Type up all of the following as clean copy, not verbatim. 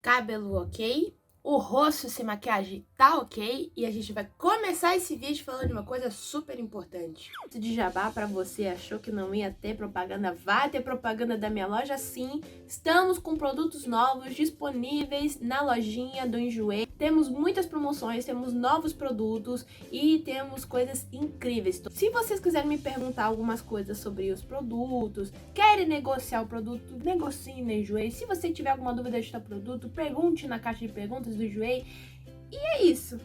cabelo ok, o rosto sem maquiagem tá ok, e a gente vai começar esse vídeo falando de uma coisa super importante. De jabá pra você, achou que não ia ter propaganda? Vai ter propaganda da minha loja sim. Estamos com produtos novos disponíveis na lojinha do Enjoei. Temos muitas promoções, temos novos produtos e temos coisas incríveis. Se vocês quiserem me perguntar algumas coisas sobre os produtos, querem negociar o produto, negocie no Enjoei. Se você tiver alguma dúvida de tal produto, pergunte na caixa de perguntas do Enjoei. E é isso.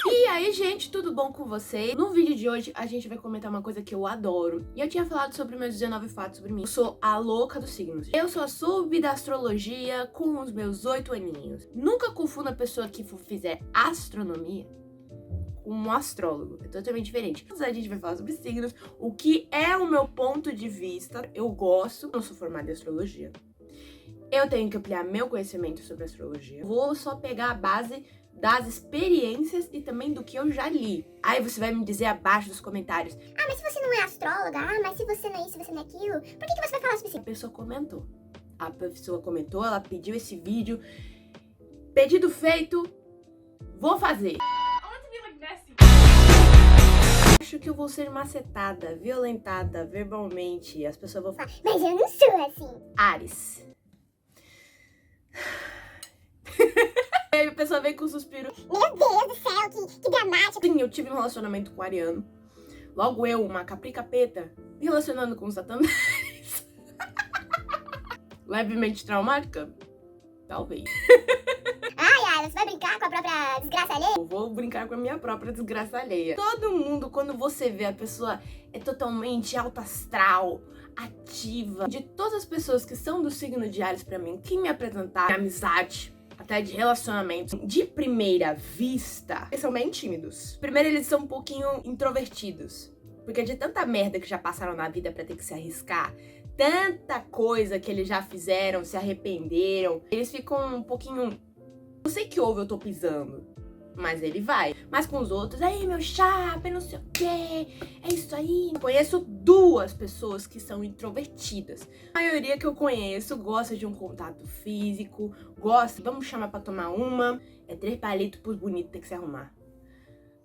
E aí, gente, tudo bom com vocês? No vídeo de hoje, a gente vai comentar uma coisa que eu adoro. E eu tinha falado sobre meus 19 fatos sobre mim. Eu sou a louca dos signos. Eu sou a sub da astrologia com os meus 8 aninhos. Nunca confunda a pessoa que fizer astronomia com um astrólogo. É totalmente diferente. A gente vai falar sobre signos, o que é o meu ponto de vista. Eu gosto, eu sou formada em astrologia. Eu tenho que ampliar meu conhecimento sobre astrologia. Vou só pegar a base das experiências e também do que eu já li. Aí você vai me dizer abaixo dos comentários: ah, mas se você não é astróloga, mas se você não é isso, você não é aquilo, por que você vai falar sobre isso? A pessoa comentou. A pessoa comentou, ela pediu esse vídeo. Pedido feito, vou fazer. Acho que eu vou ser macetada, violentada verbalmente. As pessoas vão falar: mas eu não sou assim. Áries. Aí a pessoa vem com um suspiro. Meu Deus do céu, que dramático. Sim, eu tive um relacionamento com o ariano. Logo eu, uma capri capeta, me relacionando com o satanás. Levemente traumática? Talvez. Ai, você vai brincar com a própria desgraça alheia? Eu vou brincar com a minha própria desgraça alheia. Todo mundo, quando você vê a pessoa é totalmente alta astral, ativa. De todas as pessoas que são do signo de Áries pra mim, quem me apresentar de amizade, até de relacionamento, de primeira vista, eles são bem tímidos. Primeiro, eles são um pouquinho introvertidos. Porque de tanta merda que já passaram na vida pra ter que se arriscar, tanta coisa que eles já fizeram, se arrependeram, eles ficam um pouquinho... Eu sei que houve, eu tô pisando, mas ele vai. Mas com os outros, aí meu chapa, não sei o quê, é isso aí. Eu conheço duas pessoas que são introvertidas. A maioria que eu conheço gosta de um contato físico, gosta, vamos chamar pra tomar uma, é 3 palitos pros bonitos ter que se arrumar.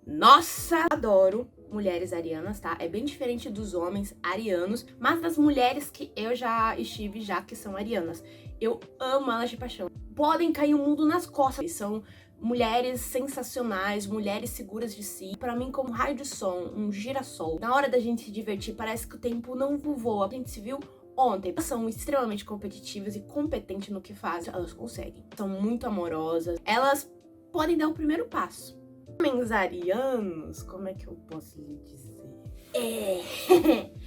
Nossa, adoro mulheres arianas, tá? É bem diferente dos homens arianos, mas das mulheres que eu já estive já que são arianas. Eu amo elas de paixão. Podem cair o mundo nas costas. São mulheres sensacionais, mulheres seguras de si. Pra mim, como um raio de som, um girassol. Na hora da gente se divertir, parece que o tempo não voa. A gente se viu ontem. Elas são extremamente competitivas e competentes no que fazem. Elas conseguem. São muito amorosas. Elas podem dar o primeiro passo. Homens arianos, como é que eu posso lhe dizer?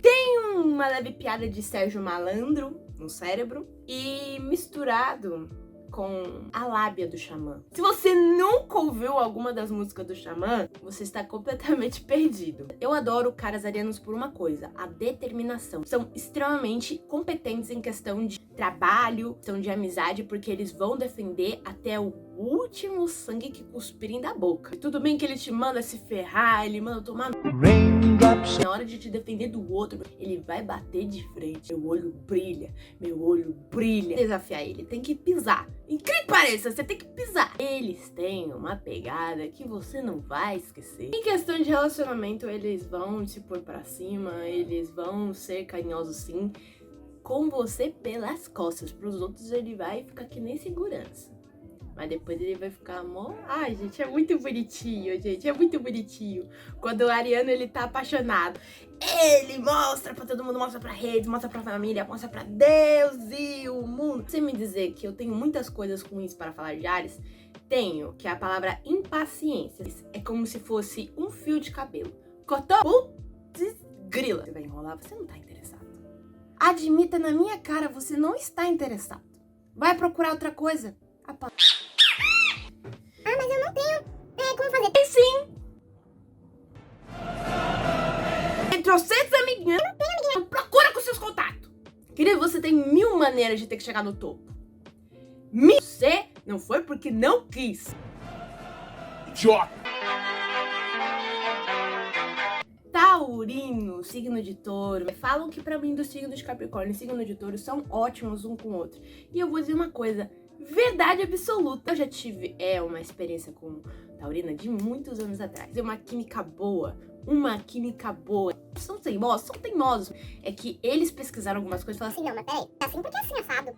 Tem uma leve piada de Sérgio Malandro no cérebro e misturado com a lábia do Xamã. Se você nunca ouviu alguma das músicas do Xamã, você está completamente perdido. Eu adoro caras arianos por uma coisa, a determinação. São extremamente competentes em questão de trabalho, questão de amizade, porque eles vão defender até o último sangue que cuspirem da boca. E tudo bem que ele te manda se ferrar, ele manda tomar... Na hora de te defender do outro, ele vai bater de frente. Meu olho brilha, meu olho brilha. Desafiar ele, tem que pisar. Incrível que pareça, você tem que pisar. Eles têm uma pegada que você não vai esquecer. Em questão de relacionamento, eles vão te pôr pra cima, eles vão ser carinhosos sim, com você pelas costas. Pros outros ele vai ficar que nem segurança. Mas depois ele vai ficar amor. Ai, gente, é muito bonitinho, gente. É muito bonitinho. Quando o ariano, ele tá apaixonado, ele mostra pra todo mundo, mostra pra rede, mostra pra família, mostra pra Deus e o mundo. Você me dizer que eu tenho muitas coisas ruins para falar de Áries? Tenho, que é a palavra impaciência. É como se fosse um fio de cabelo. Cortou? Putz, grila. Você vai enrolar, você não tá interessado. Admita na minha cara, você não está interessado. Vai procurar outra coisa. Ah, mas eu não tenho como fazer. Tem sim! Entrou 6 amiguinhas. Eu não tenho amiguinha. Então procura com seus contatos. Querida, você tem 1000 maneiras de ter que chegar no topo. Você não foi porque não quis. Idiota! Taurino, signo de touro. Falam que pra mim do signo de Capricórnio e signo de touro são ótimos um com o outro. E eu vou dizer uma coisa. Verdade absoluta. Eu já tive uma experiência com taurina de muitos anos atrás. É uma química boa. São teimosos. É que eles pesquisaram algumas coisas e falaram Assim, não, mas peraí. É assim porque é assim assado.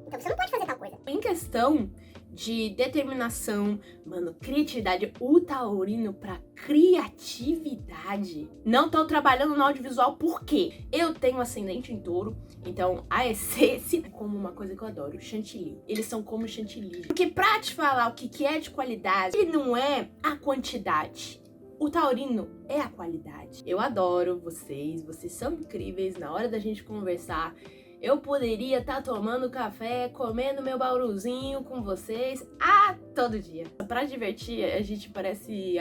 Então você não pode fazer tal coisa. em questão de determinação, mano, criatividade, o taurino pra criatividade. Não tô trabalhando no audiovisual porque eu tenho ascendente em touro, então a essência é como uma coisa que eu adoro, chantilly. Eles são como chantilly. Porque pra te falar o que é de qualidade, ele não é a quantidade. O taurino é a qualidade. Eu adoro vocês são incríveis. Na hora da gente conversar, eu poderia estar tomando café, comendo meu bauruzinho com vocês todo dia. Pra divertir, a gente parece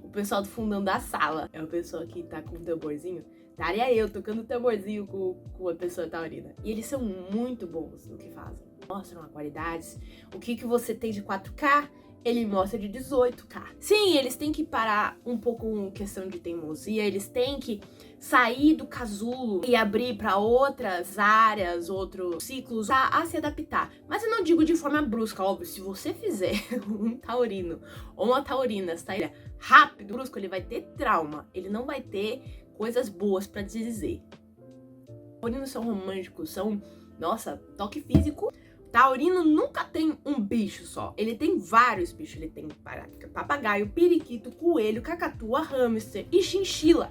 o pessoal do fundão da sala. É o pessoal que tá com o tamborzinho. Estaria eu tocando tamborzinho com a pessoa taurina. E eles são muito bons no que fazem. Mostram a qualidade. O que você tem de 4K, ele mostra de 18K. Sim, eles têm que parar um pouco com questão de teimosia. Eles têm que sair do casulo e abrir para outras áreas, outros ciclos, a se adaptar. Mas eu não digo de forma brusca, óbvio. Se você fizer um taurino ou uma taurina sair rápido, brusco, ele vai ter trauma. Ele não vai ter coisas boas para dizer. Taurinos são românticos, nossa, toque físico. Taurino nunca tem um bicho só. Ele tem vários bichos. Ele tem papagaio, periquito, coelho, cacatua, hamster e chinchila.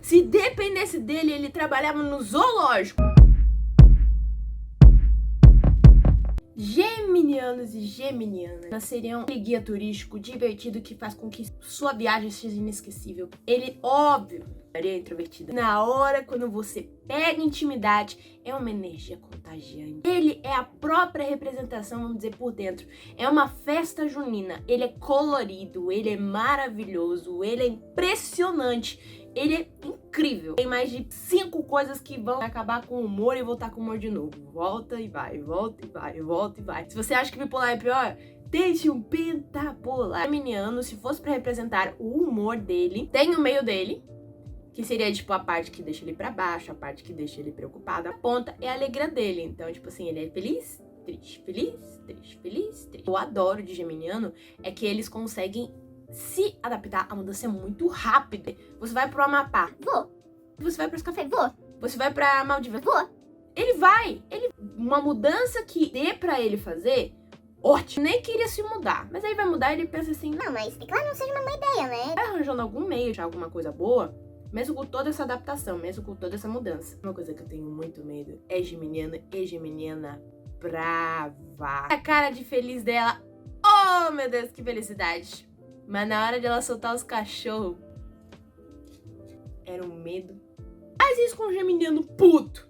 Se dependesse dele, ele trabalhava no zoológico. Geminianos e geminianas seriam um guia turístico divertido que faz com que sua viagem seja inesquecível. Ele, óbvio, é introvertido. Na hora, quando você pega intimidade, é uma energia contagiante. Ele é a própria representação, vamos dizer, por dentro. É uma festa junina. Ele é colorido, ele é maravilhoso, ele é impressionante. Ele é incrível. Tem mais de 5 coisas que vão acabar com o humor e voltar com o humor de novo. Volta e vai, volta e vai, volta e vai. Se você acha que bipolar é pior, tente um pentapolar. Geminiano, se fosse pra representar o humor dele, tem o meio dele, que seria, tipo, a parte que deixa ele pra baixo, a parte que deixa ele preocupado. A ponta é a alegria dele. Então, tipo assim, ele é feliz, triste, feliz, triste, feliz, triste. Eu adoro de geminiano é que eles conseguem se adaptar. A mudança é muito rápida. Você vai pro Amapá. Vou. Você vai pros cafés. Vou. Você vai pra Maldivas. Vou. Ele vai. Uma mudança que dê pra ele fazer, ótimo. Nem queria se mudar. Mas aí vai mudar e ele pensa assim, Não, mas que claro, não seja uma má ideia, né? vai arranjando algum meio de alguma coisa boa, mesmo com toda essa adaptação, mesmo com toda essa mudança. Uma coisa que eu tenho muito medo é geminiana e geminiana brava. A cara de feliz dela, oh meu Deus, que felicidade. Mas na hora de ela soltar os cachorros, era um medo. Faz isso com um geminiano puto,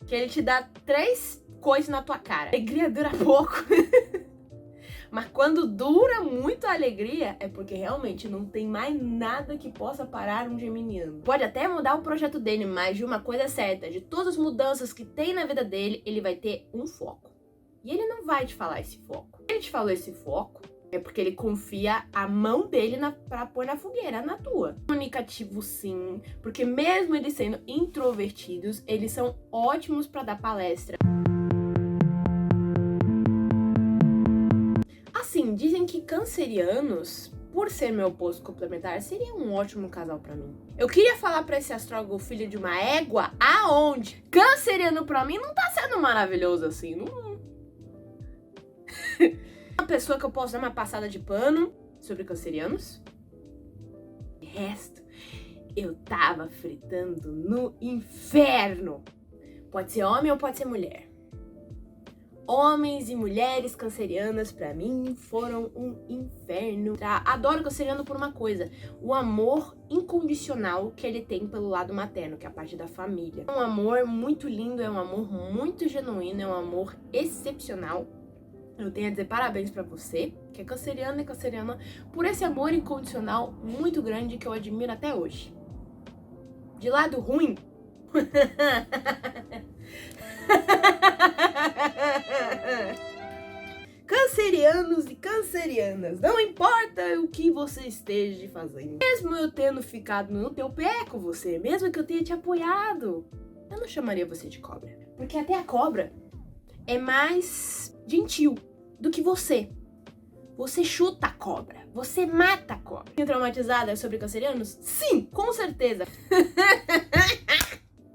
que ele te dá 3 coisas na tua cara. A alegria dura pouco. Mas quando dura muito a alegria, é porque realmente não tem mais nada que possa parar um geminiano. Pode até mudar o projeto dele, mas de uma coisa certa, de todas as mudanças que tem na vida dele, ele vai ter um foco. E ele não vai te falar esse foco. Ele te falou esse foco, é porque ele confia a mão dele pra pôr na fogueira, na tua. Comunicativo, sim, porque mesmo eles sendo introvertidos, eles são ótimos pra dar palestra. Assim, dizem que cancerianos, por ser meu oposto complementar, seria um ótimo casal pra mim. Eu queria falar pra esse astrólogo filho de uma égua, aonde? Canceriano pra mim não tá sendo maravilhoso assim, não... Uma pessoa que eu posso dar uma passada de pano sobre cancerianos. De resto, eu tava fritando no inferno. Pode ser homem ou pode ser mulher. Homens e mulheres cancerianas, pra mim, foram um inferno. Adoro canceriano por uma coisa: o amor incondicional que ele tem pelo lado materno, que é a parte da família. É um amor muito lindo, é um amor muito genuíno, é um amor excepcional. Eu tenho a dizer parabéns pra você, que é canceriano e canceriana, por esse amor incondicional muito grande que eu admiro até hoje. De lado ruim... Cancerianos e cancerianas, não importa o que você esteja fazendo, mesmo eu tendo ficado no teu pé com você, mesmo que eu tenha te apoiado, eu não chamaria você de cobra, porque até a cobra é mais gentil do que você. Você chuta a cobra, você mata a cobra. Traumatizada sobre cancerianos? Sim, com certeza.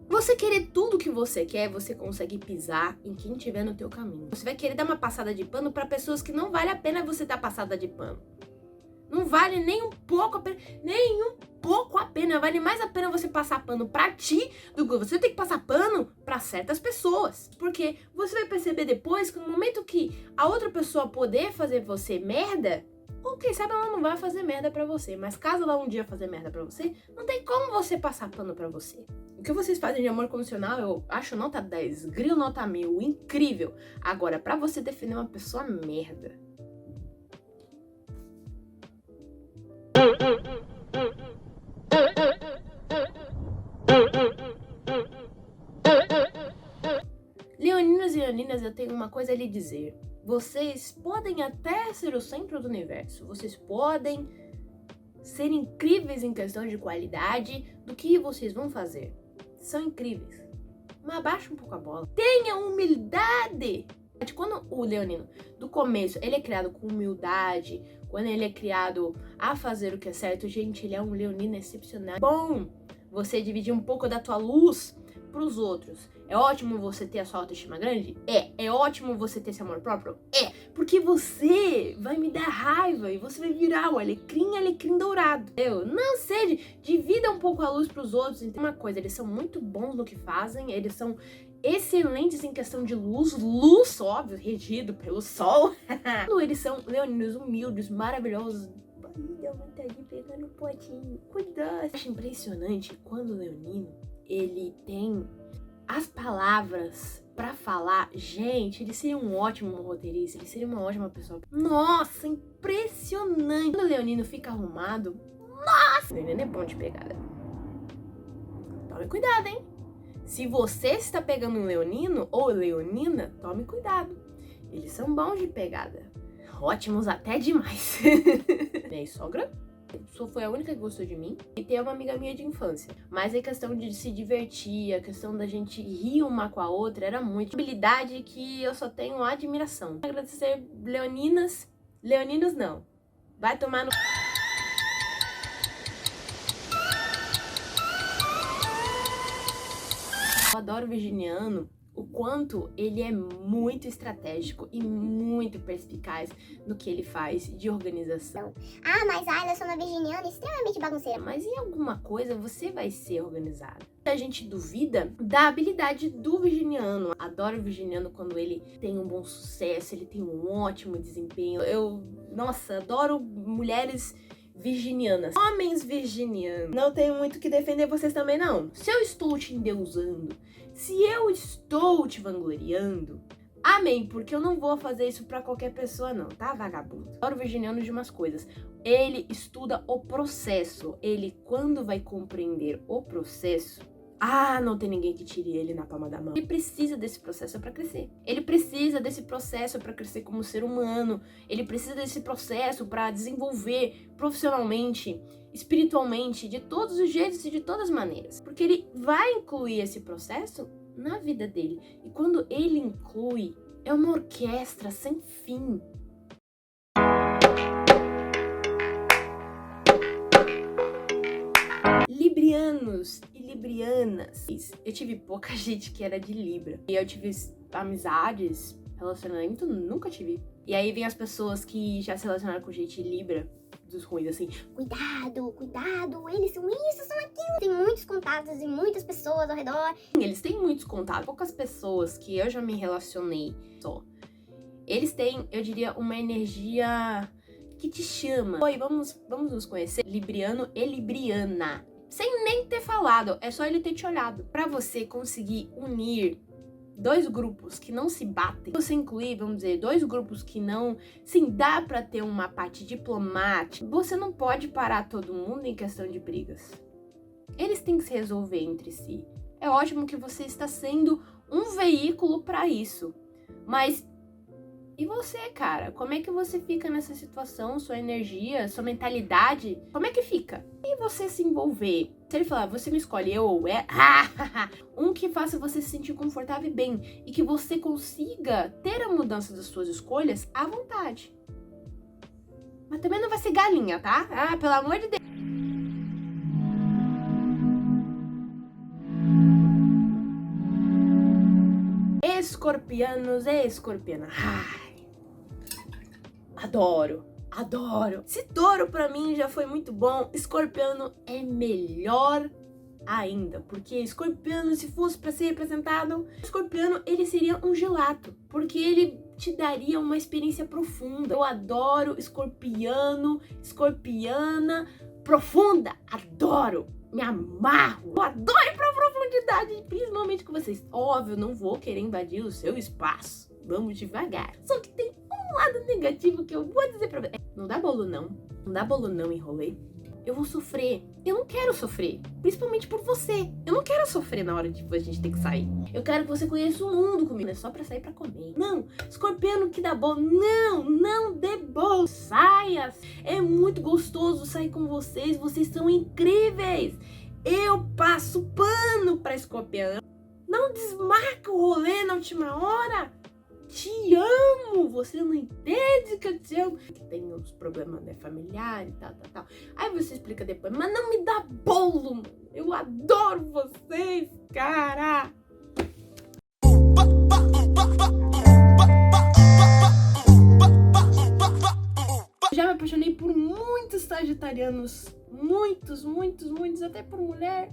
Você querer tudo que você quer, você consegue pisar em quem tiver no teu caminho. Você vai querer dar uma passada de pano para pessoas que não vale a pena você dar passada de pano. Não vale nem um pouco a pena, vale mais a pena você passar pano pra ti do que você ter que passar pano pra certas pessoas. Porque você vai perceber depois que no momento que a outra pessoa poder fazer você merda, ou quem sabe ela não vai fazer merda pra você, mas caso ela um dia fazer merda pra você, não tem como você passar pano pra você. O que vocês fazem de amor condicional, eu acho nota 10, grilo nota 1000, incrível. Agora, pra você defender uma pessoa merda, leoninos e leoninas, eu tenho uma coisa a lhe dizer. Vocês podem até ser o centro do universo. Vocês podem ser incríveis em questão de qualidade do que vocês vão fazer. São incríveis. Mas abaixa um pouco a bola. Tenha humildade. Quando o leonino, do começo, ele é criado com humildade, quando ele é criado a fazer o que é certo, gente, ele é um leonino excepcional. Bom, você dividir um pouco da tua luz pros outros. É ótimo você ter a sua autoestima grande? É ótimo você ter esse amor próprio? Porque você vai me dar raiva e você vai virar o alecrim dourado. Não sei, divida um pouco a luz pros outros. Então, uma coisa, eles são muito bons no que fazem, eles são excelentes em questão de luz, óbvio, regido pelo sol. Eles são leoninos humildes, maravilhosos. Deu vontade de pegar no potinho. Cuidado. Acho impressionante quando o leonino, ele tem as palavras pra falar. Gente, ele seria um ótimo roteirista, ele seria uma ótima pessoa. Nossa, impressionante. Quando o leonino fica arrumado, nossa, o leonino é bom de pegada. Tome cuidado, hein? Se você está pegando um leonino ou leonina, tome cuidado. Eles são bons de pegada. Ótimos até demais. E aí, sogra? Só foi a única que gostou de mim. E tem uma amiga minha de infância. Mas a questão de se divertir, a questão da gente rir uma com a outra, era muito. Habilidade que eu só tenho admiração. Agradecer leoninas. Leoninos não. Vai tomar no... Eu adoro o virginiano, o quanto ele é muito estratégico e muito perspicaz no que ele faz de organização. Ah, mas a Ayla é uma virginiana extremamente bagunceira. Mas em alguma coisa você vai ser organizado. A gente duvida da habilidade do virginiano. Adoro o virginiano quando ele tem um bom sucesso, ele tem um ótimo desempenho. Nossa, adoro mulheres virginianas. Homens virginianos. Não tenho muito o que defender vocês também, não. Se eu estou te endeusando, se eu estou te vangloriando, amém, porque eu não vou fazer isso pra qualquer pessoa não, tá, vagabundo? Adoro o virginiano de umas coisas. Ele estuda o processo. Ele, quando vai compreender o processo, não tem ninguém que tire ele na palma da mão. Ele precisa desse processo pra crescer. Ele precisa desse processo pra crescer como ser humano. Ele precisa desse processo pra desenvolver profissionalmente, espiritualmente, de todos os jeitos e de todas as maneiras. Porque ele vai incluir esse processo na vida dele. E quando ele inclui, é uma orquestra sem fim. Librianos e librianas. Eu tive pouca gente que era de Libra. E eu tive amizades, relacionamento, nunca tive. E aí vem as pessoas que já se relacionaram com gente Libra, dos ruins, assim. Cuidado, eles são isso, são aquilo. Tem muitos contatos e muitas pessoas ao redor. Eles têm muitos contatos. Poucas pessoas que eu já me relacionei só. Eles têm, eu diria, uma energia que te chama. Oi, vamos nos conhecer. Libriano e libriana. Sem nem ter falado, é só ele ter te olhado. Pra você conseguir unir dois grupos que não se batem, você incluir, vamos dizer, dois grupos que não... Sim, dá pra ter uma parte diplomática. Você não pode parar todo mundo em questão de brigas. Eles têm que se resolver entre si. É ótimo que você está sendo um veículo pra isso. Mas E você, cara, como é que você fica nessa situação? Sua energia, sua mentalidade, como é que fica? E você se envolver? Se ele falar, você me escolhe, eu ou é... um que faça você se sentir confortável e bem. E que você consiga ter a mudança das suas escolhas à vontade. Mas também não vai ser galinha, tá? Ah, pelo amor de Deus. Escorpianos e escorpianas. Ai, adoro, adoro. Se touro pra mim já foi muito bom, escorpiano é melhor ainda. Porque escorpiano, se fosse pra ser representado, escorpiano, ele seria um gelato. Porque ele te daria uma experiência profunda. Eu adoro escorpiano, escorpiana profunda. Adoro. Me amarro. Eu adoro ir pra profundidade, principalmente com vocês. Óbvio, não vou querer invadir o seu espaço. Vamos devagar. Só que tem um lado negativo que eu vou dizer pra você. Não dá bolo não. Não dá bolo não, enrolei. Eu vou sofrer. Eu não quero sofrer. Principalmente por você. Eu não quero sofrer na hora de a gente ter que sair. Eu quero que você conheça o mundo comigo. Não é só pra sair pra comer. Não. Escorpiano que dá bolo. Não. Não dê bolo. Saia. É muito gostoso sair com vocês. Vocês são incríveis. Eu passo pano pra escorpiano. Não desmarca o rolê na última hora. Te amo, você não entende que eu te amo. Tem uns problemas, né, familiares e tal. Aí você explica depois, mas não me dá bolo. Eu adoro vocês, cara. Já me apaixonei por muitos sagitarianos. Muitos, até por mulher.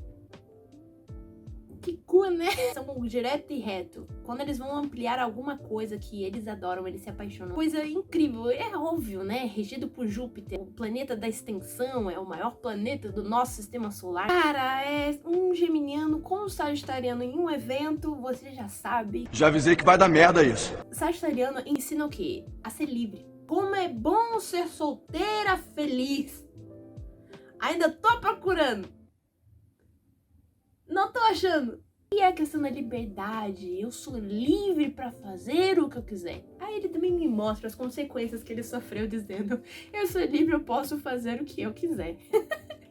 Que cu, né? São direto e reto. Quando eles vão ampliar alguma coisa que eles adoram, eles se apaixonam. Coisa incrível. É óbvio, né? Regido por Júpiter, o planeta da extensão, é o maior planeta do nosso sistema solar. Cara, é um geminiano com um sagitariano em um evento, você já sabe. Já avisei que vai dar merda isso. Sagitariano ensina o quê? A ser livre. Como é bom ser solteira feliz. Ainda tô procurando. Não tô achando. E a questão da liberdade, eu sou livre pra fazer o que eu quiser. Aí ele também me mostra as consequências que ele sofreu dizendo, eu sou livre, eu posso fazer o que eu quiser.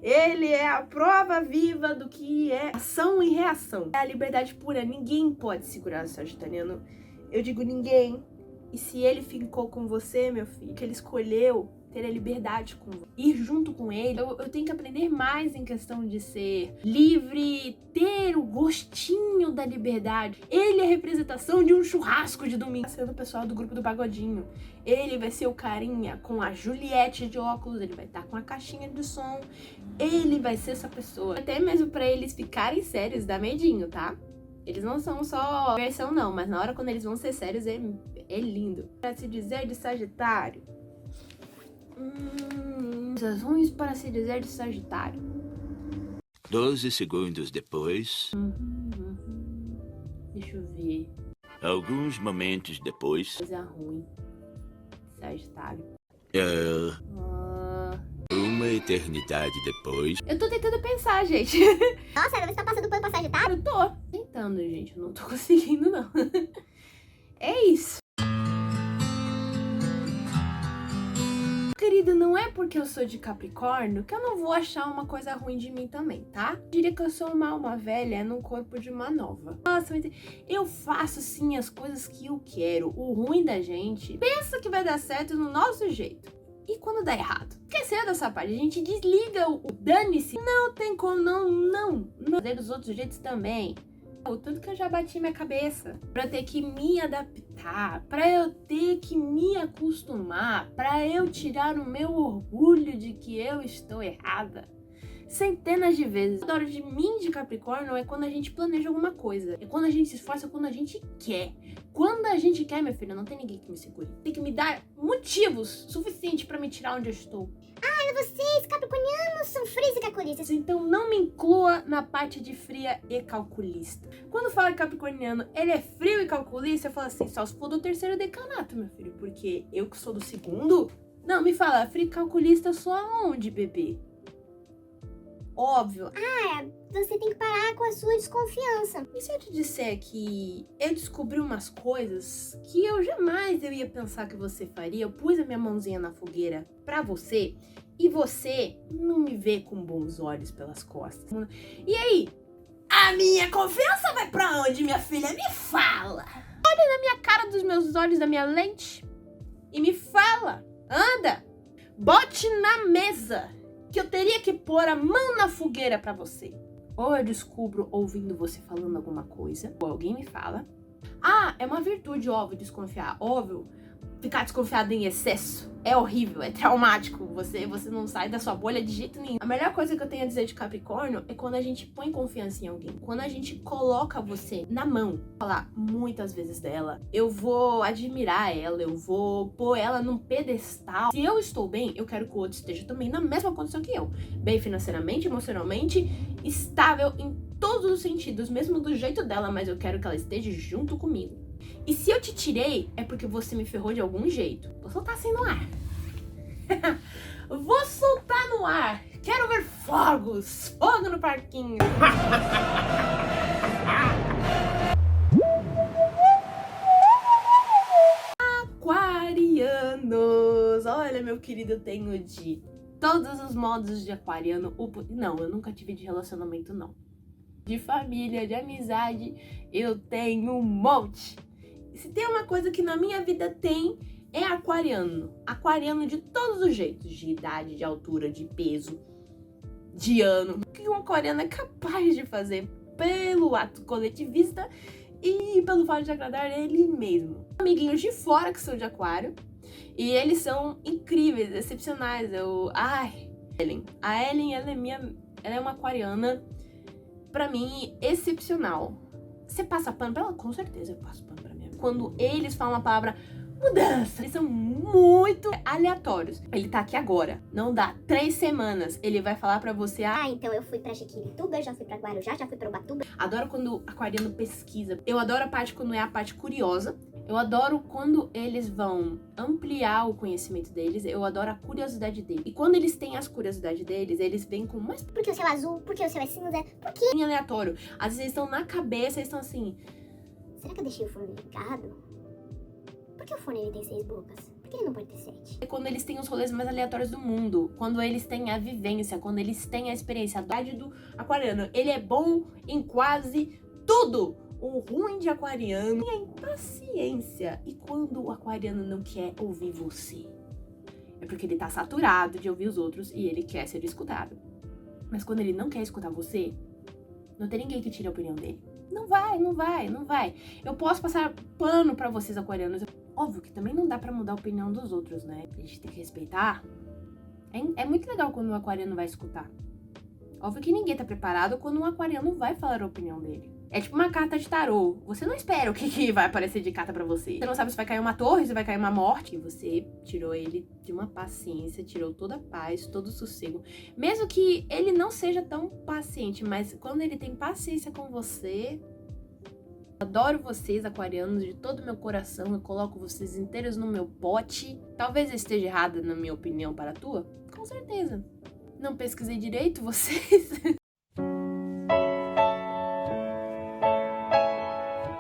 Ele é a prova viva do que é ação e reação. É a liberdade pura, ninguém pode segurar o sagitariano. Eu digo ninguém. E se ele ficou com você, meu filho, que ele escolheu ter a liberdade com você, ir junto com ele, eu tenho que aprender mais em questão de ser livre, ter o gostinho da liberdade. Ele é a representação de um churrasco de domingo. Sendo o pessoal do grupo do Pagodinho. Ele vai ser o carinha com a Juliette de óculos, ele vai estar com a caixinha de som. Ele vai ser essa pessoa. Até mesmo pra eles ficarem sérios, dá medinho, tá? Eles não são só versão não, mas na hora quando eles vão ser sérios é lindo. Pra se dizer de Sagitário. Coisas ruins para se dizer de Sagitário. 12 segundos depois. Deixa eu ver. Alguns momentos depois. Coisa ruim. Sagitário. Uma eternidade depois. Eu tô tentando pensar, gente. Nossa, você tá passando pano pra Sagitário? Eu tô tentando, gente. Eu não tô conseguindo, não. É isso. Querido, não é porque eu sou de Capricórnio que eu não vou achar uma coisa ruim de mim também, tá? Eu diria que eu sou uma alma velha num corpo de uma nova. Nossa, eu faço sim as coisas que eu quero. O ruim da gente pensa que vai dar certo no nosso jeito. E quando dá errado? Esqueceu dessa parte, a gente desliga o dane-se. Não tem como, não. Fazer dos outros jeitos também. O tanto que eu já bati minha cabeça pra eu ter que me adaptar, pra eu ter que me acostumar, pra eu tirar o meu orgulho de que eu estou errada. Centenas de vezes. A hora de mim de Capricórnio é quando a gente planeja alguma coisa. É quando a gente se esforça, quando a gente quer. Quando a gente quer, minha filha, não tem ninguém que me segure. Tem que me dar motivos suficientes pra me tirar onde eu estou. Ah, vocês, capricornianos, são frios e calculistas. Então não me inclua na parte de fria e calculista. Quando fala que capricorniano, ele é frio e calculista, eu falo assim, só se for do terceiro decanato, meu filho. Porque eu que sou do segundo... Não, me fala, frio e calculista eu sou aonde, bebê? óbvio. Você tem que parar com a sua desconfiança. E se eu te disser que eu descobri umas coisas que eu jamais ia pensar que você faria? Eu pus a minha mãozinha na fogueira pra você e você não me vê com bons olhos pelas costas. E aí? A minha confiança vai pra onde, minha filha? Me fala! Olha na minha cara dos meus olhos, da minha lente e me fala! Anda! Bote na mesa que eu teria que pôr a mão na fogueira pra você. Ou eu descubro ouvindo você falando alguma coisa, ou alguém me fala. É uma virtude, óbvio, desconfiar. Óbvio, ficar desconfiado em excesso é horrível, é traumático. Você não sai da sua bolha de jeito nenhum. A melhor coisa que eu tenho a dizer de Capricórnio é quando a gente põe confiança em alguém. Quando a gente coloca você na mão. Falar muitas vezes dela. Eu vou admirar ela, eu vou pôr ela num pedestal. Se eu estou bem, eu quero que o outro esteja também na mesma condição que eu. Bem financeiramente, emocionalmente, estável em todos os sentidos, mesmo do jeito dela, mas eu quero que ela esteja junto comigo. E se eu te tirei, é porque você me ferrou de algum jeito. Vou soltar assim no ar. Vou soltar no ar. Quero ver fogos. Fogo no parquinho. Aquarianos. Olha, meu querido, eu tenho de todos os modos de aquariano. Não, eu nunca tive de relacionamento, não. De família, de amizade, eu tenho um monte. E se tem uma coisa que na minha vida tem, é aquariano. Aquariano de todos os jeitos. De idade, de altura, de peso, de ano. O que um aquariano é capaz de fazer pelo ato coletivista e pelo fato de agradar ele mesmo. Amiguinhos de fora que são de aquário. E eles são incríveis, excepcionais. A Ellen, ela é uma aquariana, pra mim, excepcional. Você passa pano pra ela? Com certeza eu passo pano pra mim. Quando eles falam a palavra mudança, eles são muito aleatórios. Ele tá aqui agora, não dá 3 semanas, ele vai falar pra você: Então eu fui pra Jequirituba, já fui pra Guarujá, já fui pra Ubatuba. Adoro quando o aquariano pesquisa. Eu adoro a parte quando é a parte curiosa. Eu adoro quando eles vão ampliar o conhecimento deles. Eu adoro a curiosidade deles. E quando eles têm as curiosidades deles, eles vêm com mais... Por que o céu é azul? Por que o céu é cinza? Por que? aleatório. Às vezes eles estão na cabeça, eles estão assim... Será que eu deixei o fone ligado? Por que o fone ele tem 6 bocas? Por que ele não pode ter 7? É quando eles têm os rolês mais aleatórios do mundo. Quando eles têm a vivência, quando eles têm a experiência. A idade do aquariano. Ele é bom em quase tudo. O ruim de aquariano é a impaciência. E quando o aquariano não quer ouvir você? É porque ele tá saturado de ouvir os outros e ele quer ser escutado. Mas quando ele não quer escutar você, não tem ninguém que tire a opinião dele. Não vai. Eu posso passar pano pra vocês, aquarianos. Óbvio que também não dá pra mudar a opinião dos outros, né? A gente tem que respeitar. É muito legal quando um aquariano vai escutar. Óbvio que ninguém tá preparado quando um aquariano vai falar a opinião dele. É tipo uma carta de tarô. Você não espera o que vai aparecer de carta pra você. Você não sabe se vai cair uma torre, se vai cair uma morte. E você tirou ele de uma paciência, tirou toda a paz, todo o sossego. Mesmo que ele não seja tão paciente, mas quando ele tem paciência com você... Adoro vocês, aquarianos, de todo o meu coração. Eu coloco vocês inteiros no meu pote. Talvez eu esteja errada na minha opinião para a tua. Com certeza. Não pesquisei direito vocês.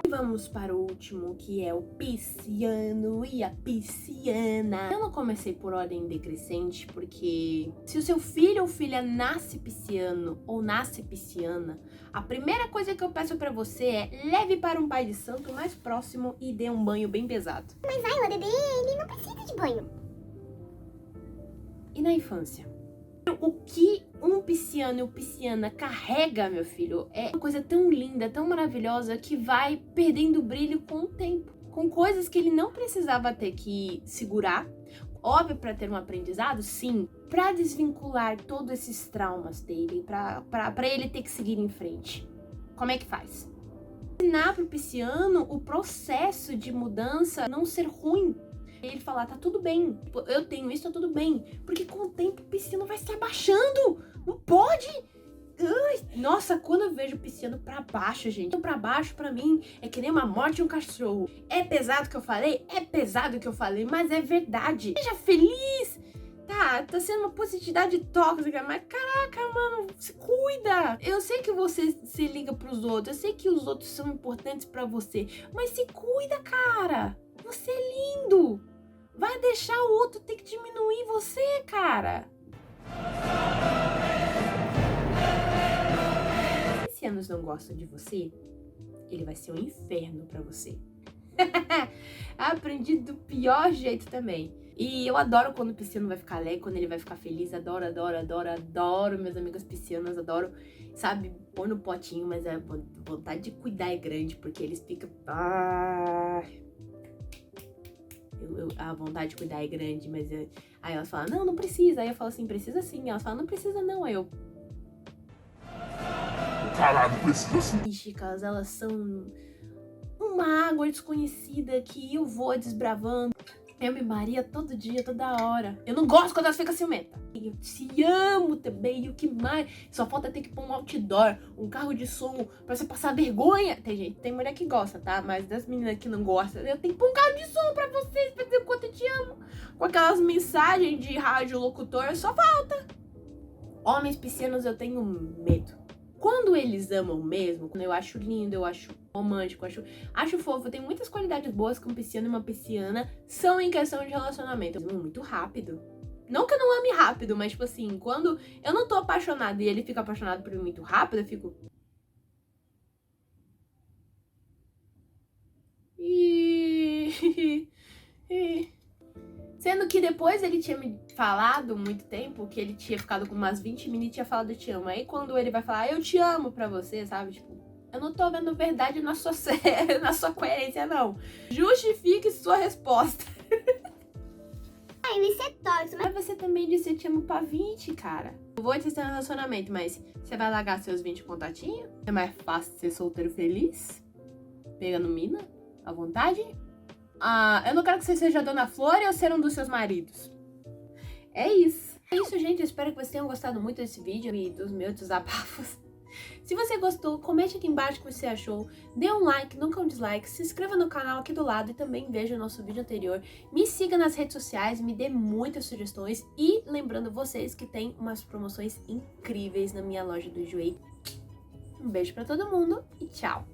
Vamos para o último, que é o pisciano e a pisciana. Eu não comecei por ordem decrescente, porque se o seu filho ou filha nasce pisciano ou nasce pisciana, a primeira coisa que eu peço pra você é leve para um pai de santo mais próximo e dê um banho bem pesado. Mas o bebê, ele não precisa de banho. E na infância? O que um pisciano e uma pisciana carrega, meu filho, é uma coisa tão linda, tão maravilhosa, que vai perdendo brilho com o tempo. Com coisas que ele não precisava ter que segurar. Óbvio, para ter um aprendizado, sim. Para desvincular todos esses traumas dele, para ele ter que seguir em frente. Como é que faz? Ensinar pro pisciano o processo de mudança não ser ruim. Ele falar, tá tudo bem, eu tenho isso, tá tudo bem. Porque com o tempo o pisciano vai se abaixando. Não pode! Ai, nossa, quando eu vejo o pisciano pra baixo, gente. Pra baixo, pra mim, é que nem uma morte de um cachorro. É pesado o que eu falei? É pesado o que eu falei, mas é verdade. Seja feliz! Tá tá sendo uma positividade tóxica, mas caraca, mano, se cuida. Eu sei que você se liga pros outros, eu sei que os outros são importantes pra você, mas se cuida, cara. Você é lindo. Vai deixar o outro ter que diminuir você, cara. Se esse Anos não gosta de você, ele vai ser um inferno pra você. Aprendi do pior jeito também. E eu adoro quando o pisciano vai ficar alegre, quando ele vai ficar feliz. Adoro, adoro, adoro, adoro minhas amigas piscianas, adoro, sabe, pôr no potinho, mas a vontade de cuidar é grande, porque eles ficam... a vontade de cuidar é grande, mas aí elas falam, não, não precisa. Aí eu falo assim, precisa sim. Elas falam, não precisa não. Aí eu... Caralho, precisa sim. Chicas, elas são uma água desconhecida que eu vou desbravando. Eu me maria todo dia, toda hora. Eu não gosto quando elas ficam ciumentas. Eu te amo também, e o que mais? Só falta ter que pôr um outdoor, um carro de som, pra você passar vergonha. Tem mulher que gosta, tá? Mas das meninas que não gostam, eu tenho que pôr um carro de som pra vocês, pra dizer o quanto eu te amo. Com aquelas mensagens de rádio locutor, só falta. Homens piscianos eu tenho medo. Quando eles amam mesmo, quando eu acho lindo, eu acho romântico, acho fofo, tem muitas qualidades boas que um pisciano e uma pisciana são em questão de relacionamento. Muito rápido. Não que eu não ame rápido, mas tipo assim, quando eu não tô apaixonada e ele fica apaixonado por mim muito rápido, eu fico... Sendo que depois ele tinha me falado muito tempo que ele tinha ficado com umas 20 meninas e tinha falado eu te amo. Aí quando ele vai falar eu te amo pra você, sabe? Tipo, eu não tô vendo verdade na sua na sua coerência, não. Justifique sua resposta. Ele é tóxico, Mas você também disse eu te amo pra 20, cara. Eu vou te ter um relacionamento, mas você vai largar seus 20 contatinhos? É mais fácil ser solteiro feliz? Pegando mina? À vontade? Eu não quero que você seja a Dona Flor ou ser um dos seus maridos. É isso. É isso, gente. Eu espero que vocês tenham gostado muito desse vídeo e dos meus desabafos. Se você gostou, comente aqui embaixo o que você achou. Dê um like, nunca um dislike. Se inscreva no canal aqui do lado e também veja o nosso vídeo anterior. Me siga nas redes sociais, me dê muitas sugestões. E lembrando vocês que tem umas promoções incríveis na minha loja do Enjoei. Um beijo pra todo mundo e tchau!